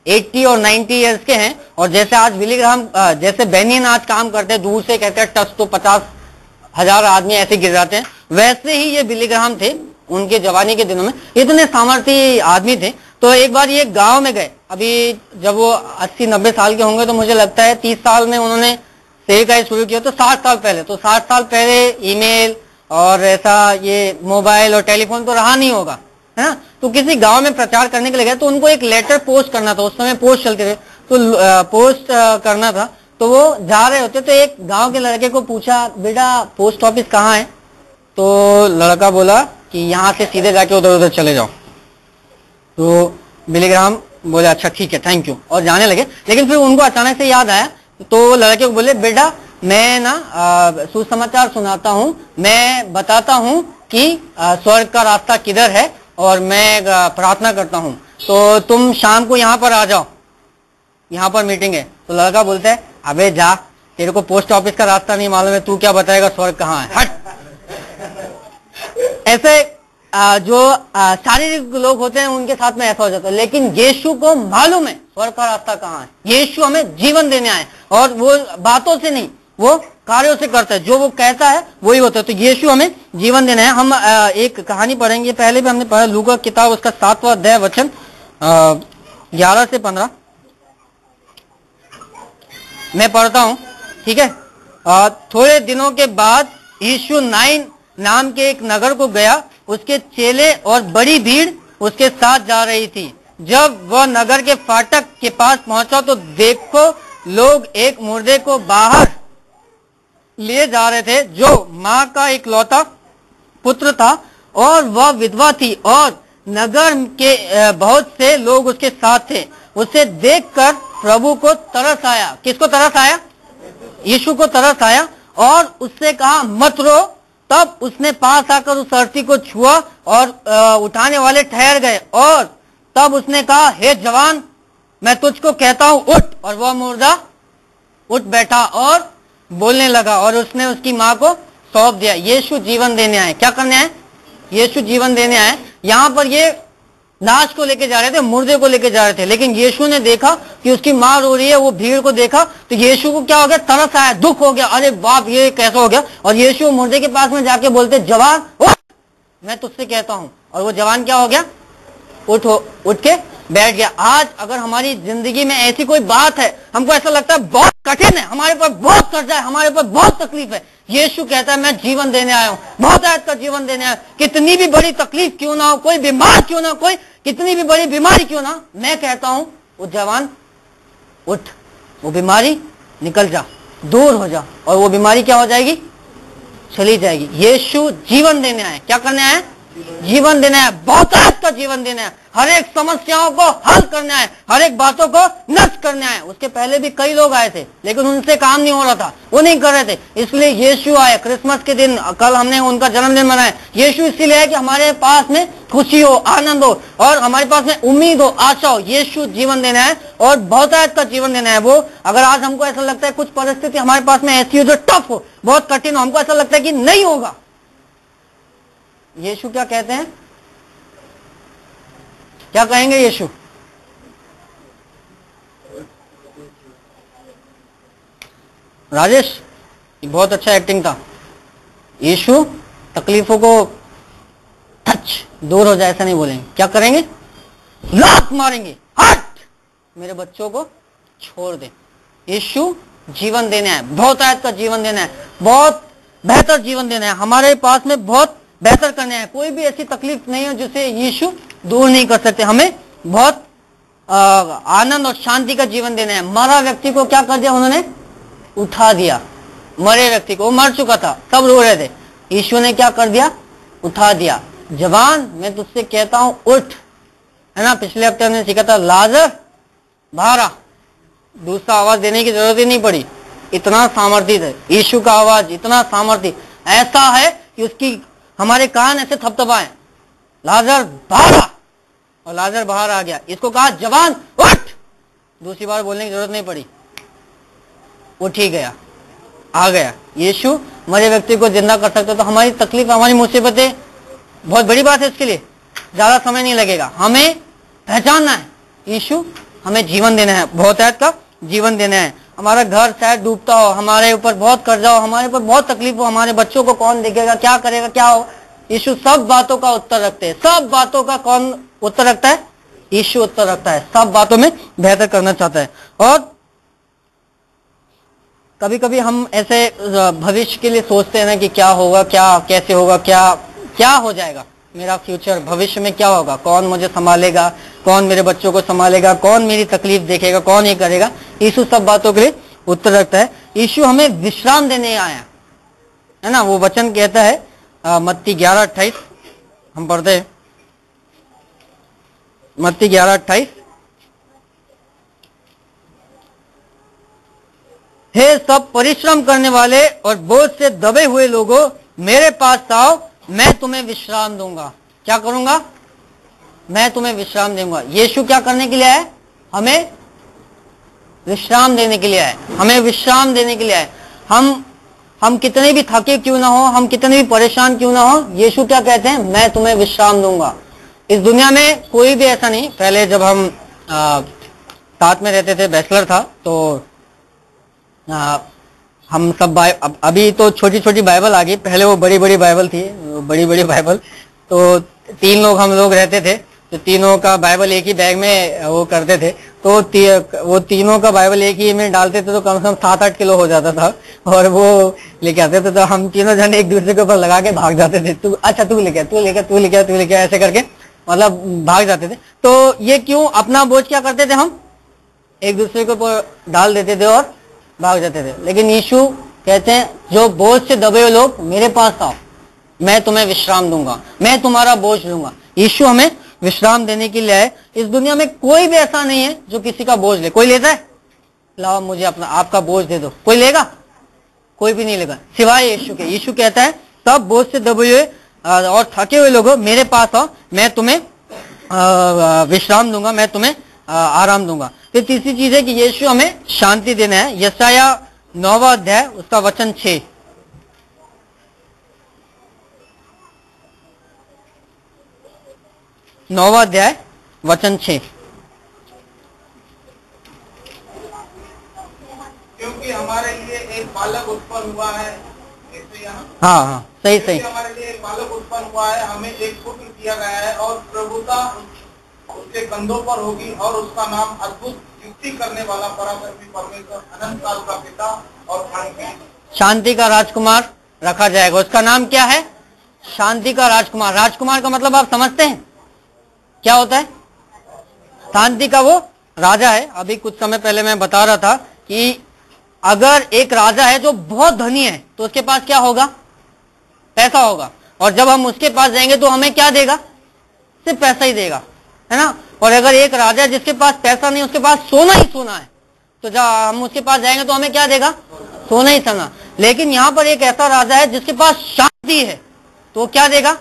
80 और 90 इयर्स के हैं। और जैसे आज बिली ग्राहम, जैसे बेनिन आज काम करते हैं, दूर से कहते हैं टच तो 50,000 आदमी ऐसे गिर जाते हैं, वैसे ही ये बिली ग्राहम थे उनके जवानी के दिनों में। इतने सामर्थ्य आदमी थे। तो एक बार ये गांव में गए, अभी जब वो 80-90 साल के होंगे, तो मुझे लगता है 30 साल में उन्होंने सेवकाई शुरू किया। तो 60 साल पहले, तो 60 साल पहले ईमेल और ऐसा ये मोबाइल और टेलीफोन तो रहा नहीं होगा, है ना। तो किसी गांव में प्रचार करने के लिए गए, तो उनको एक लेटर पोस्ट करना था। उस समय पोस्ट चलते थे, तो पोस्ट करना था। तो वो जा रहे होते, तो एक गांव के लड़के को पूछा, बेटा पोस्ट ऑफिस कहाँ है? तो लड़का बोला कि यहाँ से सीधे जाके उधर उधर चले जाओ। तो बिली ग्राहम बोले अच्छा ठीक है, थैंक यू, और जाने लगे। लेकिन फिर उनको अचानक से याद आया, तो लड़के को बोले बेटा मैं ना सुसमाचार सुनाता हूँ, मैं बताता हूँ कि स्वर्ग का रास्ता किधर है, और मैं प्रार्थना करता हूँ, तो तुम शाम को यहाँ पर आ जाओ, यहाँ पर मीटिंग है। तो लड़का बोलता है अबे जा, तेरे को पोस्ट ऑफिस का रास्ता नहीं मालूम है, तू क्या बताएगा स्वर्ग कहाँ है, हट। ऐसे जो शारीरिक लोग होते हैं उनके साथ में ऐसा हो जाता है। लेकिन यीशु को मालूम है स्वर्ग का रास्ता कहाँ है। यीशु हमें जीवन देने आए, और वो बातों से नहीं, वो कार्यों से करता है। जो वो कहता है वही होता है। तो यीशु हमें जीवन देना है। हम एक कहानी पढ़ेंगे, पहले भी हमने पढ़ा, लूका किताब उसका 7वां अध्याय वचन 11 से 15 मैं पढ़ता हूं, ठीक है। थोड़े दिनों के बाद यीशु नाइन नाम के एक नगर को गया। उसके चेले और बड़ी भीड़ उसके साथ जा रही थी। जब वह नगर के फाटक के पास पहुंचा, तो देखो लोग एक मुर्दे को बाहर लिए जा रहे थे, जो माँ का इकलौता पुत्र था, और वह विधवा थी, और नगर के बहुत से लोग उसके साथ थे। उसे देखकर प्रभु को तरस आया। किसको तरस आया? यीशु को तरस आया, और उससे कहा मत रो। तब उसने पास आकर उस अर्थी को छुआ, और उठाने वाले ठहर गए। और तब उसने कहा हे जवान, मैं तुझको कहता हूं उठ। और वह मुर्दा उठ बैठा और बोलने लगा, और उसने उसकी माँ को सौंप दिया। यीशु जीवन देने आए। क्या करने आए? यीशु जीवन देने आए। यहाँ पर ये लाश को लेके जा रहे थे, मुर्दे को लेके जा रहे थे, लेकिन यीशु ने देखा कि उसकी माँ रो रही है, वो भीड़ को देखा, तो यीशु को क्या हो गया? तरस आया, दुख हो गया, अरे बाप ये कैसा हो गया। और यीशु मुर्दे के पास में जाके बोलते जवान उठ, मैं तुझसे कहता हूं। और वो जवान क्या हो गया? उठ के बैठ गया। आज अगर हमारी जिंदगी में ऐसी कोई बात है, हमको ऐसा लगता है बहुत कठिन है, हमारे ऊपर बहुत कर्जा है, हमारे ऊपर बहुत तकलीफ है, यीशु कहता है मैं जीवन देने आया हूं, बहुतायत का जीवन देने आया हूं। कितनी भी बड़ी तकलीफ क्यों ना हो, कोई बीमार क्यों ना, कोई कितनी भी बड़ी बीमारी क्यों ना, मैं कहता हूं वो जवान उठ, वो बीमारी निकल जा, दूर हो जा, और वो बीमारी क्या हो जाएगी? चली जाएगी। यीशु जीवन देने आए। क्या करने आए? जीवन देने आए, बहुतायत का जीवन देने आए, हर एक समस्याओं को हल करने आए, हर एक बातों को नष्ट करने आए। उसके पहले भी कई लोग आए थे, लेकिन उनसे काम नहीं हो रहा था, वो नहीं कर रहे थे, इसलिए यीशु आए। क्रिसमस के दिन कल हमने उनका जन्मदिन मनाया। यीशु इसीलिए है कि हमारे पास में खुशी हो, आनंद हो, और हमारे पास में उम्मीद हो, आशा हो। यीशु जीवन देना है और बहुतायत का जीवन देना है। वो अगर आज हमको ऐसा लगता है कुछ परिस्थिति हमारे पास में ऐसी हो जो टफ हो, बहुत कठिन हो, हमको ऐसा लगता है कि नहीं होगा, यीशु क्या कहते हैं? क्या कहेंगे यीशु? राजेश, ये बहुत अच्छा एक्टिंग था। यीशु तकलीफों को टच दूर हो जाए ऐसा नहीं बोलेंगे, क्या करेंगे? लात मारेंगे, हट, मेरे बच्चों को छोड़ दे। यीशु जीवन देना है, बहुत आयत का जीवन देना है, बहुत बेहतर जीवन देना है, हमारे पास में बहुत बेहतर करना है। कोई भी ऐसी तकलीफ नहीं है जिसे यीशु दूर नहीं कर सकते। हमें बहुत आनंद और शांति का जीवन देना है। मरा व्यक्ति को क्या कर दिया उन्होंने? उठा दिया। मरे व्यक्ति को, वो मर चुका था, सब रो रहे थे, यीशु ने क्या कर दिया? उठा दिया। जवान, मैं तुझसे कहता हूं उठ, है ना। पिछले हफ्ते हमने सीखा था लाजर बाहर आ, दूसरा आवाज देने की जरूरत ही नहीं पड़ी, इतना सामर्थ्य है यीशु का आवाज, इतना सामर्थ्य ऐसा है कि उसकी हमारे कान ऐसे थपथपाए, लाजर बाहर आ, और लाजर बाहर आ गया। इसको कहा जवान उठ, दूसरी बार बोलने की जरूरत नहीं पड़ी, उठ ही गया, आ गया। यीशु मरे व्यक्ति को जिंदा कर सकते। तो हमारी तकलीफ, हमारी मुसीबतें बहुत बड़ी बात है, इसके लिए ज्यादा समय नहीं लगेगा। हमें पहचानना है यीशु हमें जीवन देना है, बहुत आयत का जीवन देना है। हमारा घर शायद डूबता हो, हमारे ऊपर बहुत कर्जा हो, हमारे ऊपर बहुत तकलीफ हो, हमारे बच्चों को कौन देखेगा, क्या करेगा, क्या हो, यीशु सब बातों का उत्तर रखते हैं। सब बातों का कौन उत्तर रखता है? यीशु उत्तर रखता है, सब बातों में बेहतर करना चाहता है। और कभी कभी हम ऐसे भविष्य के लिए सोचते हैं ना कि क्या होगा, क्या कैसे होगा, क्या हो जाएगा, मेरा फ्यूचर, भविष्य में क्या होगा, कौन मुझे संभालेगा, कौन मेरे बच्चों को संभालेगा, कौन मेरी तकलीफ देखेगा, कौन ये करेगा। यीशु सब बातों के लिए उत्तर रखता है। यीशु हमें विश्राम देने आया है ना। वो वचन कहता है मत्ती 11:28, हम पढ़ते हैं मत्ती 11:28, हे सब परिश्रम करने वाले और बोझ से दबे हुए लोगों, मेरे पास आओ, मैं तुम्हें विश्राम दूंगा। क्या करूंगा? मैं तुम्हें विश्राम दूंगा। यीशु क्या करने के लिए आए? हमें विश्राम देने के लिए आए, हमें विश्राम देने के लिए आए। हम कितने भी थके क्यों ना हो, हम कितने भी परेशान क्यों ना हो, यीशु क्या कहते हैं? मैं तुम्हें विश्राम दूंगा। इस दुनिया में कोई भी ऐसा नहीं। पहले जब हम साथ में रहते थे, बैचलर था, तो हम सब अभी तो छोटी छोटी बाइबल आ गई, पहले वो बड़ी बड़ी बाइबल थी, बड़ी बड़ी बाइबल। तो 3 लोग हम लोग रहते थे, तो तीनों का बाइबल एक ही बैग में वो करते थे। तो वो तीनों का बाइबल एक ही में डालते थे, तो कम से कम 7-8 किलो हो जाता था, और वो लेके आते थे। तो हम तीनों जन एक दूसरे के ऊपर लगा के भाग जाते थे, तू अच्छा तू लेके तू लेके तू लेके तू लेके, ऐसे करके मतलब भाग जाते थे। तो ये क्यों? अपना बोझ क्या करते थे, हम एक दूसरे के ऊपर डाल देते थे और भाग जाते थे। लेकिन यीशु कहते हैं जो बोझ से दबे हुए लोग, मेरे पास आओ, मैं तुम्हें विश्राम दूंगा, मैं तुम्हारा बोझ लूंगा। यीशु हमें विश्राम देने के लिए आए। इस दुनिया में कोई भी ऐसा नहीं है जो किसी का बोझ ले। कोई लेता है? लाओ मुझे अपना आपका बोझ दे दो, कोई लेगा? कोई भी नहीं लेगा सिवाय यीशु के। यीशु कहता है सब बोझ से दबे हुए और थके हुए लोगों, मेरे पास आओ, मैं तुम्हें विश्राम दूंगा, मैं तुम्हें आराम दूंगा। फिर तीसरी चीज है कि यीशु हमें शांति देना है। यशाया 9वां अध्याय उसका वचन 6, नौवां अध्याय वचन 6, क्योंकि हमारे लिए एक बालक उत्पन्न हुआ है। हाँ सही हमारे लिए एक बालक उत्पन्न हुआ है, हमें एक पुत्र दिया गया है, और प्रभुता उसके कंधों पर होगी, और उसका नाम अद्भुत, युक्ति करने वाला, पराक्रमी परमेश्वर, अनंत काल का पिता और शांति का राजकुमार रखा जाएगा। उसका नाम क्या है? शांति का राजकुमार। राजकुमार का मतलब आप समझते हैं क्या होता है? शांति का वो राजा है। अभी कुछ समय पहले मैं बता रहा था कि अगर एक राजा है जो बहुत धनी है, तो उसके पास क्या होगा? पैसा होगा। और जब हम उसके पास जाएंगे तो हमें क्या देगा? सिर्फ पैसा ही देगा, है ना। और अगर एक राजा है जिसके पास पैसा नहीं, उसके पास सोना ही सोना है, तो जब हम उसके पास जाएंगे तो हमें क्या देगा? सोना ही सोना। लेकिन यहाँ पर एक ऐसा राजा है जिसके पास शांति है, तो क्या देगा?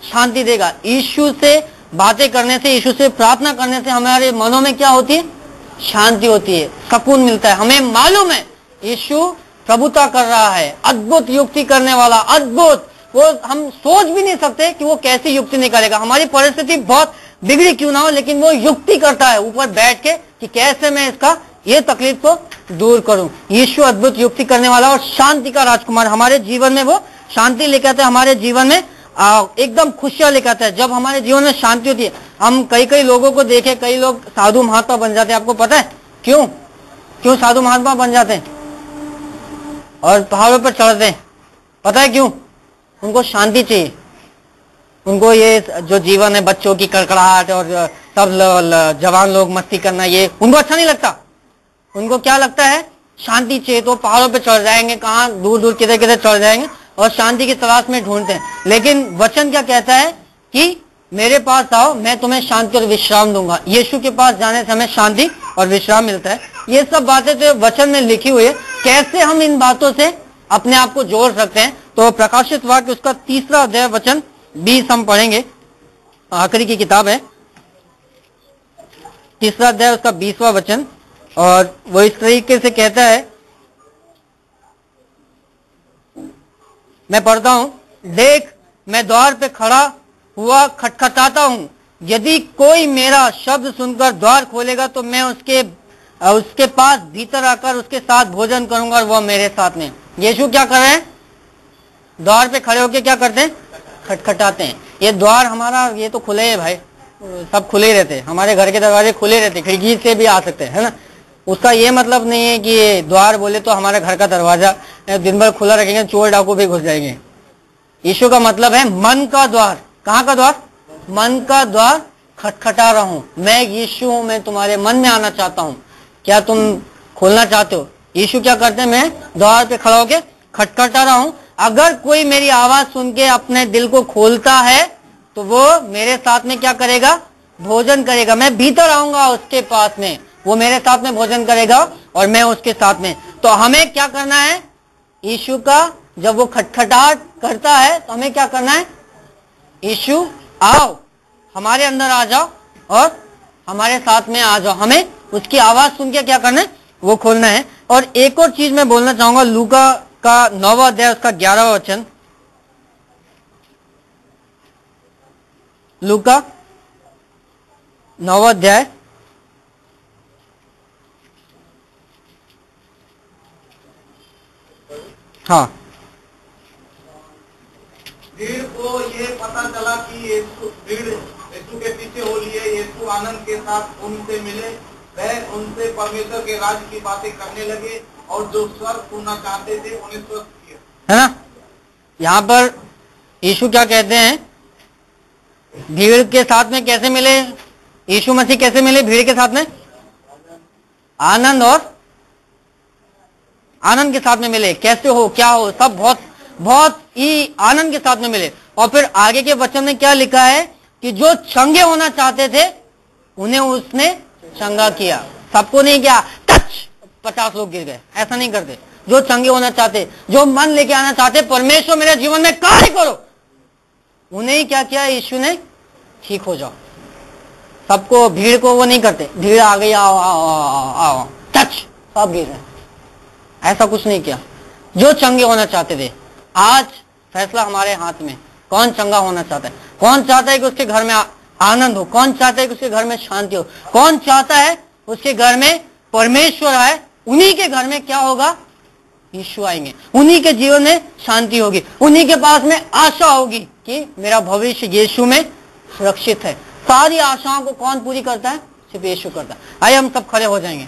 शांति देगा। यीशु से बातें करने से, यीशु से प्रार्थना करने से हमारे मनों में क्या होती है? शांति होती है, सुकून मिलता है। हमें मालूम है यीशु प्रभुता कर रहा है, अद्भुत युक्ति करने वाला, अद्भुत। वो हम सोच भी नहीं सकते कि वो कैसी युक्ति निकालेगा। हमारी परिस्थिति बहुत बिगड़ी क्यों ना हो, लेकिन वो युक्ति करता है ऊपर बैठ के कि कैसे मैं इसका ये तकलीफ को दूर करूं। यीशु अद्भुत युक्ति करने वाला और शांति का राजकुमार। हमारे जीवन में वो शांति लेकर आता है, हमारे जीवन में एकदम खुशियां लेकर आता है। जब हमारे जीवन में शांति होती है, हम कई कई लोगों को देखे, कई लोग साधु महात्मा बन जाते हैं, आपको पता है क्यों? क्यों साधु महात्मा बन जाते हैं और पहाड़ों पर चढ़ते हैं? पता है क्यों? उनको शांति चाहिए। उनको ये जो जीवन है, बच्चों की कड़कड़ाहट और सब जवान लोग मस्ती करना, ये उनको अच्छा नहीं लगता। उनको क्या लगता है? शांति चाहिए। तो पहाड़ों पे चढ़ जाएंगे, कहाँ दूर दूर किधर किधर चढ़ जाएंगे और शांति की तलाश में ढूंढते हैं। लेकिन वचन क्या कहता है कि मेरे पास आओ, मैं तुम्हें शांति और विश्राम दूंगा। यीशु के पास जाने से हमें शांति और विश्राम मिलता है। ये सब बातें जो वचन में लिखी हुई है, कैसे हम इन बातों से अपने आप को जोड़ सकते हैं? तो प्रकाशित वाक्य उसका 3 अध्याय वचन 20 हम पढ़ेंगे। आखिरी की किताब है, 3 अध्याय उसका 20वां वचन, और वो इस तरीके से कहता है, मैं पढ़ता हूं, देख मैं द्वार पे खड़ा हुआ खटखटाता हूं, यदि कोई मेरा शब्द सुनकर द्वार खोलेगा तो मैं उसके पास भीतर आकर उसके साथ भोजन करूंगा और वह मेरे साथ में। यीशु क्या कर रहे हैं? द्वार पे खड़े होके क्या करते हैं? खटखटाते हैं। ये द्वार हमारा, ये तो खुले है भाई, सब खुले रहते हैं, हमारे घर के दरवाजे खुले रहते, खिड़की से भी आ सकते हैं, है ना। उसका ये मतलब नहीं है कि ये द्वार बोले तो हमारे घर का दरवाजा दिन भर खुला रखेंगे, चोर डाकू भी घुस जाएंगे। यीशु का मतलब है मन का द्वार। कहाँ का द्वार? मन का द्वार खटखटा रहा हूं। मैं यीशु हूं, मैं तुम्हारे मन में आना चाहता हूं, क्या तुम खोलना चाहते हो? यीशु क्या करते हैं? मैं द्वार पे खड़ा होके खटखटा रहा हूं, अगर कोई मेरी आवाज सुन के अपने दिल को खोलता है तो वो मेरे साथ में क्या करेगा? भोजन करेगा। मैं भीतर आऊंगा उसके पास में, वो मेरे साथ में भोजन करेगा और मैं उसके साथ में। तो हमें क्या करना है? यीशु का जब वो खटखटाहट करता है तो हमें क्या करना है? यीशु आओ, हमारे अंदर आ जाओ और हमारे साथ में आ जाओ। हमें उसकी आवाज सुन के क्या करना है? वो खोलना है। और एक और चीज मैं बोलना चाहूंगा, लूका का 9वां अध्याय उसका 11वां वचन। लूका 9वां अध्याय हाँ। भीड़ को ये पता चला कि यीशु के पीछे हो लिए। यीशु आनंद के साथ उनसे मिले, वह उनसे परमेश्वर के राज्य की बातें करने लगे और जो स्वर सुनना चाहते थे उन्हें स्वस्थ किया। है ना। यहाँ पर यीशु क्या कहते हैं? भीड़ के साथ में कैसे मिले? यीशु मसीह कैसे मिले भीड़ के साथ में? आनंद और आनंद के साथ में मिले। कैसे हो, क्या हो, सब बहुत ही आनंद के साथ में मिले। और फिर आगे के वचन में क्या लिखा है कि जो चंगे होना चाहते थे उन्हें उसने चंगा किया। सबको नहीं किया, टच 50 लोग गिर गए, ऐसा नहीं करते। जो चंगे होना चाहते, जो मन लेके आना चाहते, परमेश्वर मेरे जीवन में कार्य करो, उन्हें ही क्या किया? यीशु ने ठीक हो जाओ। सबको, भीड़ को वो नहीं करते, भीड़ आ गई, आओ आओ आओ आओ, टच, सब गिर गए, ऐसा कुछ नहीं किया। जो चंगे होना चाहते थे, आज फैसला हमारे हाथ में। कौन चंगा होना चाहता है? कौन चाहता है कि उसके घर में आनंद हो? कौन चाहता है कि उसके घर में शांति हो? कौन चाहता है उसके घर में परमेश्वर आए? उन्हीं के घर में क्या होगा? यीशु आएंगे, उन्हीं के जीवन में शांति होगी, उन्हीं के पास में आशा होगी कि मेरा भविष्य यीशु में सुरक्षित है। सारी आशाओं को कौन पूरी करता है? सिर्फ यीशु करता है। आइए हम सब खड़े हो जाएंगे।